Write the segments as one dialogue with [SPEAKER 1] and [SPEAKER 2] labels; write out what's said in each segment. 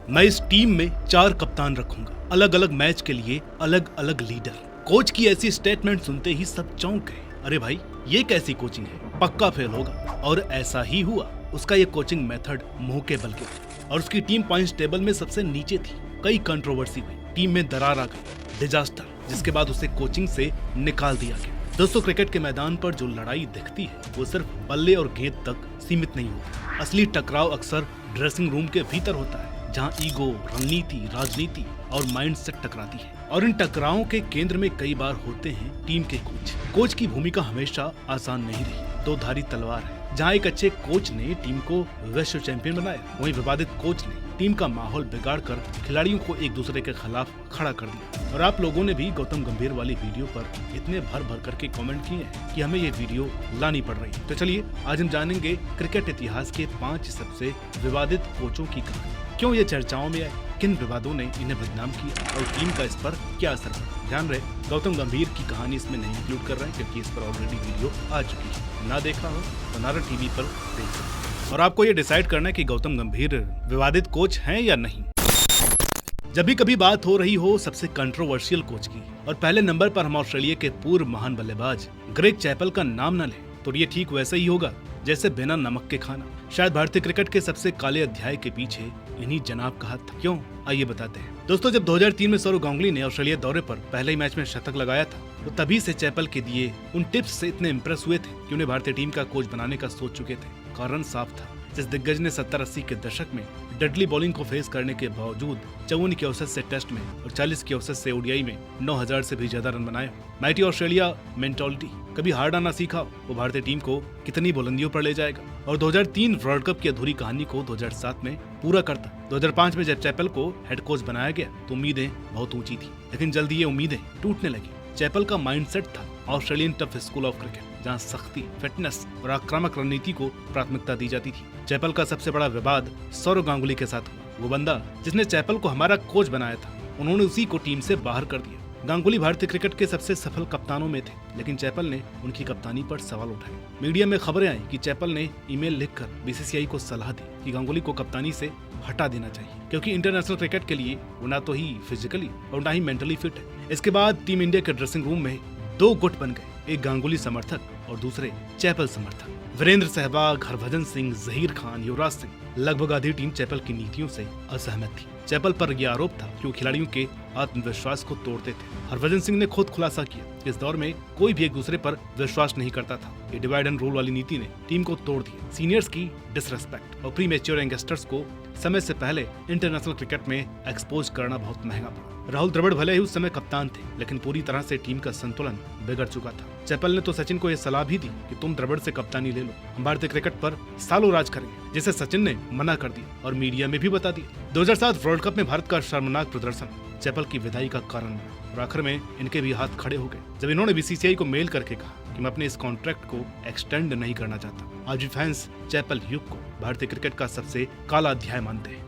[SPEAKER 1] मैं इस टीम में 4 कप्तान रखूंगा, अलग अलग मैच के लिए अलग अलग लीडर। कोच की ऐसी स्टेटमेंट सुनते ही सब चौंक गए। अरे भाई, ये कैसी कोचिंग है, पक्का फेल होगा। और ऐसा ही हुआ। उसका ये कोचिंग मेथड मुंह के बल के था और उसकी टीम पॉइंट्स टेबल में सबसे नीचे थी। कई कंट्रोवर्सी हुई, टीम में दरार आ गई, डिजास्टर, जिसके बाद उसे कोचिंग से निकाल दिया गया। दोस्तों, क्रिकेट के मैदान पर जो लड़ाई दिखती है वो सिर्फ बल्ले और गेंद तक सीमित नहीं होती। असली टकराव अक्सर ड्रेसिंग रूम के भीतर होता है, जहां ईगो, रणनीति, राजनीति और माइंडसेट टकराती है। और इन टकरावों के केंद्र में कई बार होते हैं टीम के कोच की भूमिका हमेशा आसान नहीं रही। दो धारी तलवार है। जहां एक अच्छे कोच ने टीम को विश्व चैंपियन बनाया, वहीं विवादित कोच ने टीम का माहौल बिगाड़कर खिलाड़ियों को एक दूसरे के खिलाफ खड़ा कर दिया। और आप लोगों ने भी गौतम गंभीर वाली वीडियो पर इतने भर भर करके कमेंट किए हैं कि हमें ये वीडियो लानी पड़ रही है। तो चलिए आज हम जानेंगे क्रिकेट इतिहास के 5 सबसे विवादित कोचों की कहानी। क्यों ये चर्चाओं में आए, किन विवादों ने इन्हें बदनाम किया और टीम का इस पर क्या असर पड़ा। ध्यान रहे, गौतम गंभीर की कहानी इसमें नहीं इंक्लूड कर रहे हैं, क्योंकि इस पर ऑलरेडी वीडियो आ चुकी है। ना देखा हो तो नारा टीवी पर देख सकते। और आपको ये डिसाइड करना है कि गौतम गंभीर विवादित कोच हैं या नहीं। जब भी कभी बात हो रही हो सबसे कंट्रोवर्शियल कोच की और पहले नंबर पर हम ऑस्ट्रेलिया के पूर्व महान बल्लेबाज ग्रेग चैपल का नाम न लें, तो ये ठीक वैसा ही होगा जैसे बिना नमक के खाना। शायद भारतीय क्रिकेट के सबसे काले अध्याय के पीछे इन्हीं जनाब का हाथ था। क्यों, आइए बताते हैं। दोस्तों, जब 2003 में सौरव गांगुली ने ऑस्ट्रेलिया दौरे पर पहले ही मैच में शतक लगाया था, तो तभी से चैपल के दिए उन टिप्स से इतने इम्प्रेस हुए थे कि उन्हें भारतीय टीम का कोच बनाने का सोच चुके थे। कारण साफ था, जिस दिग्गज ने 70-80 के दशक में डडली बॉलिंग को फेस करने के बावजूद 54 की औसत से टेस्ट में और 40 की औसत से ओडीआई में 9000 से भी ज्यादा रन बनाए। माइटी ऑस्ट्रेलिया मेंटालिटी, कभी हारना ना सीखा, वो भारतीय टीम को कितनी बुलंदियों पर ले जाएगा। और 2003 वर्ल्ड कप की अधूरी कहानी को 2007 में पूरा करता। 2005 में जब चैपल को हेड कोच बनाया गया तो उम्मीदें बहुत ऊंची थी, लेकिन जल्दी ये उम्मीदें टूटने लगी। चैपल का माइंडसेट था Australian tough school of cricket, जहां सख्ती, फिटनेस और आक्रामक रणनीति को प्राथमिकता दी जाती थी। चैपल का सबसे बड़ा विवाद सौरव गांगुली के साथ हुआ। वो बंदा जिसने चैपल को हमारा कोच बनाया था, उन्होंने उसी को टीम से बाहर कर दिया। गांगुली भारतीय क्रिकेट के सबसे सफल कप्तानों में थे, लेकिन चैपल ने उनकी कप्तानी पर सवाल उठाए। मीडिया में खबरें आई कि चैपल ने ईमेल लिखकर बीसीसीआई को सलाह दी कि गांगुली को कप्तानी से हटा देना चाहिए, क्योंकि इंटरनेशनल क्रिकेट के लिए वो ना तो ही फिजिकली और ना ही मेंटली फिट है। इसके बाद टीम इंडिया के ड्रेसिंग रूम में 2 गुट बन गए, एक गांगुली समर्थक और दूसरे चैपल समर्थक। वीरेंद्र सहवाग, हरभजन सिंह, जहीर खान, युवराज सिंह, लगभग आधी टीम चैपल की नीतियों से असहमत थी। चैपल पर यह आरोप था कि वो खिलाड़ियों के आत्मविश्वास को तोड़ते थे। हरभजन सिंह ने खुद खुलासा किया कि इस दौर में कोई भी एक दूसरे पर विश्वास नहीं करता था। ये डिवाइड एंड रूल वाली नीति ने टीम को तोड़ दिया। सीनियर्स की डिसरेस्पेक्ट और प्री मैच्योर यंगस्टर्स को समय से पहले इंटरनेशनल क्रिकेट में एक्सपोज करना बहुत महंगा पड़ा। राहुल द्रविड़ भले ही उस समय कप्तान थे, लेकिन पूरी तरह से टीम का संतुलन बिगड़ चुका था। चैपल ने तो सचिन को यह सलाह भी दी कि तुम द्रविड़ से कप्तानी ले लो, हम भारतीय क्रिकेट पर सालों राज करेंगे, जिसे सचिन ने मना कर दिया और मीडिया में भी बता दिया। 2007 वर्ल्ड कप में भारत का शर्मनाक प्रदर्शन चैपल की विदाई का कारण बना और आखिर में इनके भी हाथ खड़े हो गए जब इन्होंने बीसीसीआई को मेल करके कहा कि मैं अपने इस कॉन्ट्रैक्ट को एक्सटेंड नहीं करना चाहता। आज भी फैंस चैपल युग को भारतीय क्रिकेट का सबसे काला अध्याय मानते हैं।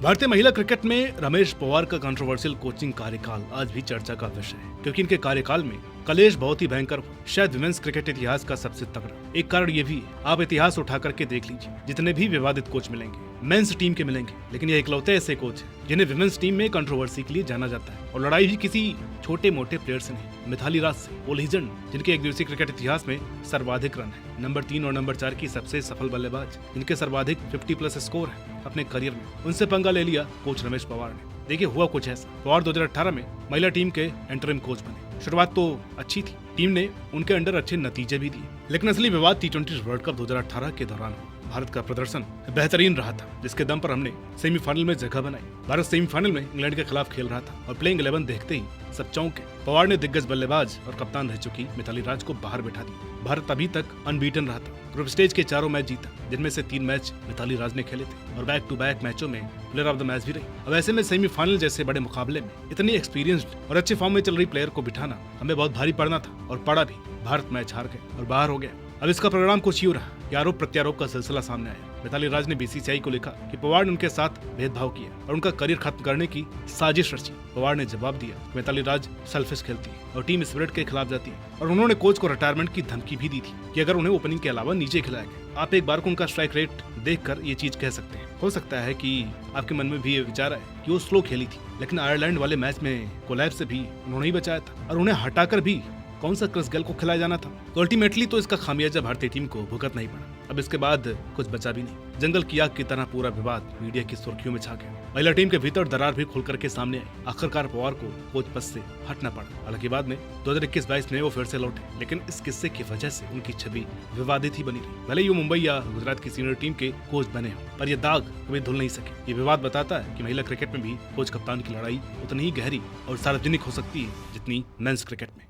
[SPEAKER 1] भारतीय महिला क्रिकेट में रमेश पवार का कंट्रोवर्शियल कोचिंग कार्यकाल आज भी चर्चा का विषय है, क्योंकि इनके कार्यकाल में कलेश बहुत ही भयंकर हुआ, शायद विमेंस क्रिकेट इतिहास का सबसे तगड़ा। एक कारण ये भी है, आप इतिहास उठा करके देख लीजिए, जितने भी विवादित कोच मिलेंगे मेंस टीम के मिलेंगे, लेकिन ये इकलौते ऐसे कोच हैं जिन्हें विमेंस टीम में कंट्रोवर्सी के लिए जाना जाता है। और लड़ाई भी किसी छोटे मोटे प्लेयर से नहीं, मिथाली राज से, वो लीजेंड जिनके एक दिवसीय क्रिकेट इतिहास में सर्वाधिक रन है, नंबर 3 और नंबर 4 की सबसे सफल बल्लेबाज, जिनके सर्वाधिक 50+ स्कोर है अपने करियर में, उनसे पंगा ले लिया कोच रमेश पवार ने। देखिए, हुआ कुछ ऐसा। पवार 2018 में महिला टीम के इंटरिम कोच बने। शुरुआत तो अच्छी थी, टीम ने उनके अंडर अच्छे नतीजे भी दिए, लेकिन असली विवाद T20 वर्ल्ड कप 2018 के दौरान हुआ। भारत का प्रदर्शन बेहतरीन रहा था, जिसके दम पर हमने सेमीफाइनल में जगह बनाई। भारत सेमीफाइनल में इंग्लैंड के खिलाफ खेल रहा था और प्लेइंग 11 देखते ही सब चौंके। पवार ने दिग्गज बल्लेबाज और कप्तान रह चुकी मिताली राज को बाहर बैठा दिया। भारत अभी तक अनबीटन रहा था, ग्रुप स्टेज के 4 मैच जीता, जिनमें से 3 मैच मिताली राज ने खेले थे और बैक टू बैक मैचों में प्लेयर ऑफ द मैच भी रही। अब ऐसे में सेमीफाइनल जैसे बड़े मुकाबले में इतनी एक्सपीरियंस्ड और अच्छे फॉर्म में चल रही प्लेयर को बिठाना हमें बहुत भारी पड़ना था, और पड़ा भी। भारत मैच हार गए और बाहर हो गया। अब इसका परिणाम कुछ यूं रहा कि आरोप प्रत्यारोप का सिलसिला सामने आया। मिताली राज ने बीसीसीआई को लिखा कि पवार ने उनके साथ भेदभाव किया और उनका करियर खत्म करने की साजिश रची। पवार ने जवाब दिया कि मिताली राज सेल्फिश खेलती है और टीम स्पिरिट के खिलाफ जाती है, और उन्होंने कोच को रिटायरमेंट की धमकी भी दी थी कि अगर उन्हें ओपनिंग के अलावा नीचे खिलाया गया। आप एक बार को उनका स्ट्राइक रेट देखकर ये चीज कह सकते हैं। हो सकता है कि आपके मन में भी ये विचार आए कि वो स्लो खेली थी, लेकिन आयरलैंड वाले मैच में कोलैप्स से भी उन्होंने ही बचाया था और उन्हें हटाकर भी कौन सा क्रिस गेल को खिलाया जाना था। तो अल्टीमेटली तो इसका खामियाजा भारतीय टीम को भुगतना ही पड़ा। अब इसके बाद कुछ बचा भी नहीं। जंगल की आग की तरह पूरा विवाद मीडिया की सुर्खियों में छा गया। महिला टीम के भीतर दरार भी खुल करके सामने आई। आखिरकार पवार को कोच पद से हटना पड़ा। हालांकि बाद में 2021-22 में वो फिर से लौटे, लेकिन इस किस्से की वजह से उनकी छवि विवादित ही बनी रही। भले ही वो मुंबई या गुजरात की सीनियर टीम के कोच बने हो, पर ये दाग कभी धुल नहीं सके। ये विवाद बताता है कि महिला क्रिकेट में भी कोच कप्तान की लड़ाई उतनी ही गहरी और सार्वजनिक हो सकती है जितनी मेंस क्रिकेट में।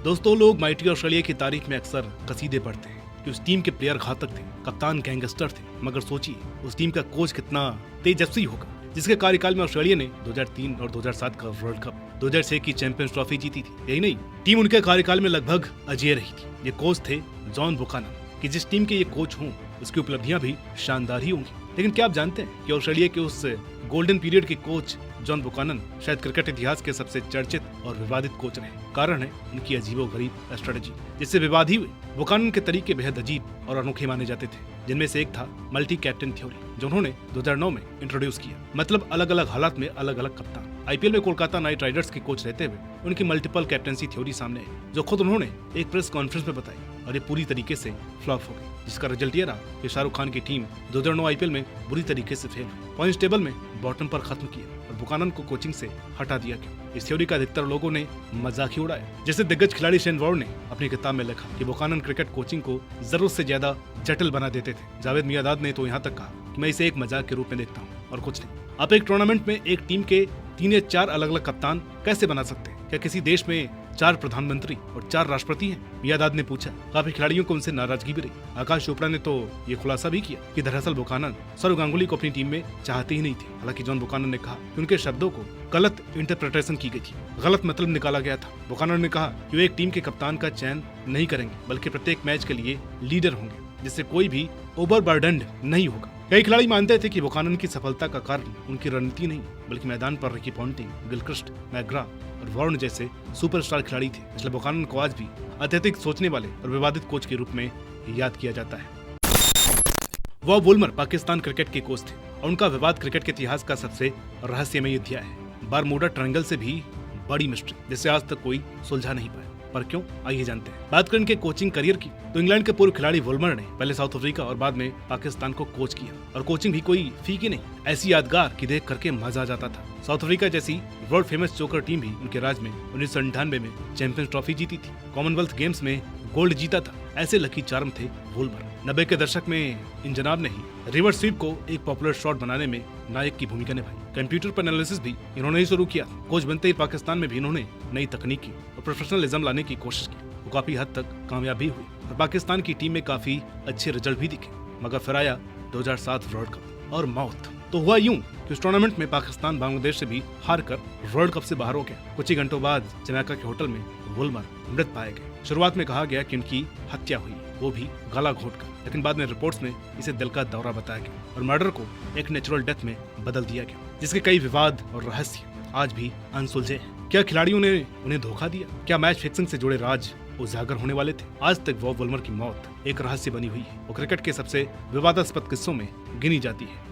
[SPEAKER 1] दोस्तों, लोग माइटी ऑस्ट्रेलिया की तारीख में अक्सर कसीदे पढ़ते हैं कि उस टीम के प्लेयर घातक थे, कप्तान गैंगस्टर थे, मगर सोचिए उस टीम का कोच कितना तेजस्वी होगा जिसके कार्यकाल में ऑस्ट्रेलिया ने 2003 और 2007 का वर्ल्ड कप, 2006 की चैंपियंस ट्रॉफी जीती थी। यही नहीं, टीम उनके कार्यकाल में लगभग अजेय रही थी। ये कोच थे जॉन बुकानन, कि जिस टीम के ये कोच हों उसकी उपलब्धियां भी शानदार ही होंगी। लेकिन क्या आप जानते हैं कि ऑस्ट्रेलिया के उस गोल्डन पीरियड के कोच जॉन बुकानन शायद क्रिकेट इतिहास के सबसे चर्चित और विवादित कोच रहे। कारण है उनकी अजीबोगरीब स्ट्रेटजी, जिससे विवाद ही हुए। बुकानन के तरीके बेहद अजीब और अनोखे माने जाते थे, जिनमें से एक था मल्टी कैप्टन थ्योरी, जो उन्होंने 2009 में इंट्रोड्यूस किया। मतलब अलग अलग हालात में अलग अलग कप्तान। आईपीएल में कोलकाता नाइट राइडर्स के कोच रहते हुए उनकी मल्टीपल कैप्टनसी थ्योरी सामने आई, जो खुद उन्होंने एक प्रेस कॉन्फ्रेंस में बताई, और ये पूरी तरीके से फ्लॉप हो गई, जिसका रिजल्ट ये रहा कि शाहरुख खान की टीम 2009 आईपीएल में बुरी तरीके से फेल हुई, पॉइंट्स टेबल में बॉटम पर खत्म किया और बुकानन को कोचिंग से हटा दिया गया। इस थ्योरी का अधिकतर लोगों ने मजाक ही उड़ाया। जैसे दिग्गज खिलाड़ी शेन वॉर्न ने अपनी किताब में लिखा कि बुकानन क्रिकेट कोचिंग को जरूरत से ज्यादा जटिल बना देते थे। जावेद मियांदाद ने तो यहाँ तक कहा कि मैं इसे एक मजाक के रूप में देखता हूँ और कुछ नहीं। आप एक टूर्नामेंट में एक टीम के 3 या 4 अलग अलग कप्तान कैसे बना सकते हैं? क्या किसी देश में 4 प्रधानमंत्री और 4 राष्ट्रपति हैं? मियांदाद ने पूछा। काफी खिलाड़ियों को उनसे नाराजगी भी रही। आकाश चोपड़ा ने तो ये खुलासा भी किया कि दरअसल बुकानन सौरव गांगुली को अपनी टीम में चाहते ही नहीं थे। हालांकि जॉन बुकानन ने कहा कि उनके शब्दों को गलत इंटरप्रिटेशन की गई थी, गलत मतलब निकाला गया था। बुकानन ने कहा कि वो एक टीम के कप्तान का चयन नहीं करेंगे, बल्कि प्रत्येक मैच के लिए लीडर होंगे, जिससे कोई भी ओवरबर्डन्ड नहीं होगा। कई खिलाड़ी मानते थे कि बुकानन की सफलता का कारण उनकी रणनीति नहीं, बल्कि मैदान पर रिकी पॉन्टिंग, गिलक्रिस्ट, मैग्रा और वॉर्न जैसे सुपरस्टार खिलाड़ी थे। इसलिए बुकानन को आज भी अत्यधिक सोचने वाले और विवादित कोच के रूप में याद किया जाता है। बॉब वुलमर पाकिस्तान क्रिकेट के कोच थे और उनका विवाद क्रिकेट के इतिहास का सबसे रहस्यमय अध्याय है। बारमूडा ट्रायंगल से भी बड़ी मिस्ट्री, जिसे आज तक कोई सुलझा नहीं पाया। पर क्यों, आइए जानते हैं। बात करें इनके कोचिंग करियर की, तो इंग्लैंड के पूर्व खिलाड़ी वुलमर ने पहले साउथ अफ्रीका और बाद में पाकिस्तान को कोच किया, और कोचिंग भी कोई फीकी नहीं, ऐसी यादगार कि देख करके मजा आ जाता था। साउथ अफ्रीका जैसी वर्ल्ड फेमस जोकर टीम भी उनके राज में 1998 में चैंपियंस ट्रॉफी जीती थी, कॉमनवेल्थ गेम्स में गोल्ड जीता था। ऐसे लकी चार्म थे वुलमर। 90 के दशक में इन जनाब ने ही रिवर्स स्वीप को एक पॉपुलर शॉट बनाने में नायक की भूमिका निभाई। कंप्यूटर पर एनालिसिस भी इन्होंने ही शुरू किया। कोच बनते ही पाकिस्तान में भी इन्होंने नई तकनीकी और प्रोफेशनलिज्म लाने की कोशिश की। वो काफी हद तक कामयाब भी हुई और पाकिस्तान की टीम में काफी अच्छे रिजल्ट भी दिखे। मगर फिर आया 2007 वर्ल्ड कप और मौत। तो हुआ यूं कि उस टूर्नामेंट में पाकिस्तान बांग्लादेश से भी हार कर वर्ल्ड कप से बाहर हो गया। कुछ ही घंटों बाद जमैका के होटल में वुलमर मृत पाए गए। शुरुआत में कहा गया कि उनकी हत्या हुई, वो भी गला घोटकर, लेकिन बाद में रिपोर्ट्स में इसे दिल का दौरा बताया गया और मर्डर को एक नेचुरल डेथ में बदल दिया गया, जिसके कई विवाद और रहस्य आज भी अनसुलझे हैं। क्या खिलाड़ियों ने उन्हें धोखा दिया? क्या मैच फिक्सिंग से जुड़े राज उजागर होने वाले थे? आज तक बॉब वुलमर की मौत एक रहस्य बनी हुई है। वो क्रिकेट के सबसे विवादास्पद किस्सों में गिनी जाती है।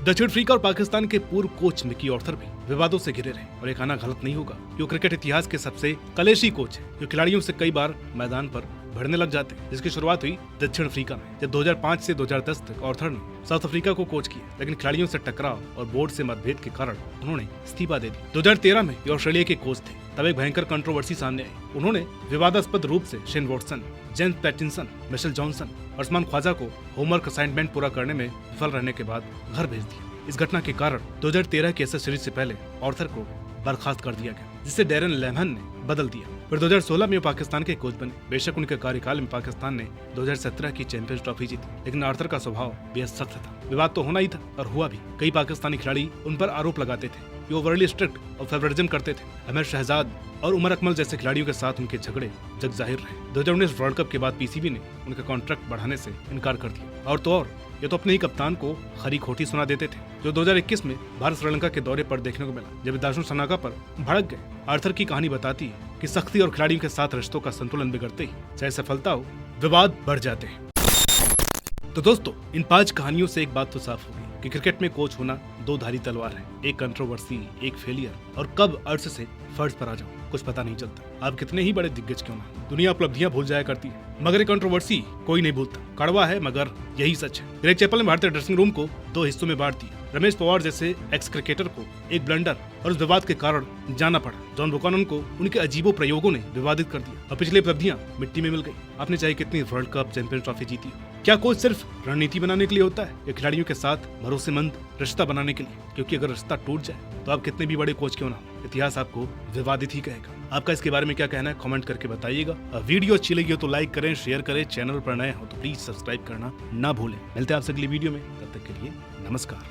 [SPEAKER 1] दक्षिण अफ्रीका और पाकिस्तान के पूर्व कोच मिकी ऑर्थर भी विवादों से घिरे रहे और ये कहना गलत नहीं होगा कि वो क्रिकेट इतिहास के सबसे कलेशी कोच है, जो खिलाड़ियों से कई बार मैदान पर भिड़ने लग जाते हैं। जिसकी शुरुआत हुई दक्षिण अफ्रीका में, जब 2005 से 2010 तक ऑर्थर ने साउथ अफ्रीका को कोच किया, लेकिन खिलाड़ियों से टकराव और बोर्ड से मतभेद के कारण उन्होंने इस्तीफा दे दिया। 2013 में ये ऑस्ट्रेलिया के कोच थे, तब एक भयंकर कंट्रोवर्सी सामने आई। उन्होंने विवादास्पद रूप से Shane Watson, James Pattinson, Mitchell Johnson और उस्मान ख्वाजा को होमवर्क असाइनमेंट पूरा करने में विफल रहने के बाद घर भेज दिया। इस घटना के कारण 2013 के एशेज सीरीज से पहले ऑर्थर को बर्खास्त कर दिया गया, जिसे डैरेन लेमन ने बदल दिया। फिर 2016 में पाकिस्तान के कोच बने। बेशक उनके कार्यकाल में पाकिस्तान ने 2017 की चैंपियंस ट्रॉफी जीती, लेकिन आर्थर का स्वभाव बेहद सख्त था। विवाद तो होना ही था और हुआ भी। कई पाकिस्तानी खिलाड़ी उन पर आरोप लगाते थे कि वो ओवरली स्ट्रिक्ट और फेवरिज्म करते थे। अहमद शहजाद और उमर अकमल जैसे खिलाड़ियों के साथ उनके झगड़े जग जाहिर रहे। 2019 वर्ल्ड कप के बाद पीसीबी ने उनका कॉन्ट्रैक्ट बढ़ाने से इनकार कर दिया। और तो और ये तो अपने ही कप्तान को खरी खोटी सुना देते थे, जो 2021 में भारत श्रीलंका के दौरे पर देखने को मिला, जब दाशुन सनाका पर भड़क गए। आर्थर की कहानी बताती है कि सख्ती और खिलाड़ियों के साथ रिश्तों का संतुलन बिगड़ते ही, चाहे सफलता हो, विवाद बढ़ जाते हैं। तो दोस्तों, इन 5 कहानियों से एक बात तो साफ हो गई कि क्रिकेट में कोच होना दो धारी तलवार है, एक कंट्रोवर्सी, एक फेलियर, और कब अर्श से फर्श पर आ जाओ कुछ पता नहीं चलता। आप कितने ही बड़े दिग्गज क्यों ना, दुनिया उपलब्धियां भूल जाया करती है, मगर ये कंट्रोवर्सी कोई नहीं भूलता। कड़वा है मगर यही सच है। ग्रेग चैपल ने भारतीय ड्रेसिंग रूम को 2 हिस्सों में बांट दिया। रमेश पवार जैसे एक्स क्रिकेटर को एक ब्लंडर और उस विवाद के कारण जाना पड़ा। जॉन बुकानन को उनके अजीबो प्रयोगों ने विवादित कर दिया और पिछली उपलब्धियां मिट्टी में मिल गई। आपने चाहे कितनी वर्ल्ड कप, चैंपियन ट्रॉफी जीती हो, क्या कोच सिर्फ रणनीति बनाने के लिए होता है या खिलाड़ियों के साथ भरोसेमंद रिश्ता बनाने के लिए? क्योंकि अगर रिश्ता टूट जाए तो आप कितने भी बड़े कोच क्यों ना, इतिहास आपको विवादित ही कहेगा। आपका इसके बारे में क्या कहना है कमेंट करके बताइएगा। वीडियो अच्छी लगी हो तो लाइक करें, शेयर करें, चैनल पर नए हो तो प्लीज सब्सक्राइब करना ना भूलें। मिलते हैं आपसे अगली वीडियो में, तब तक के लिए नमस्कार।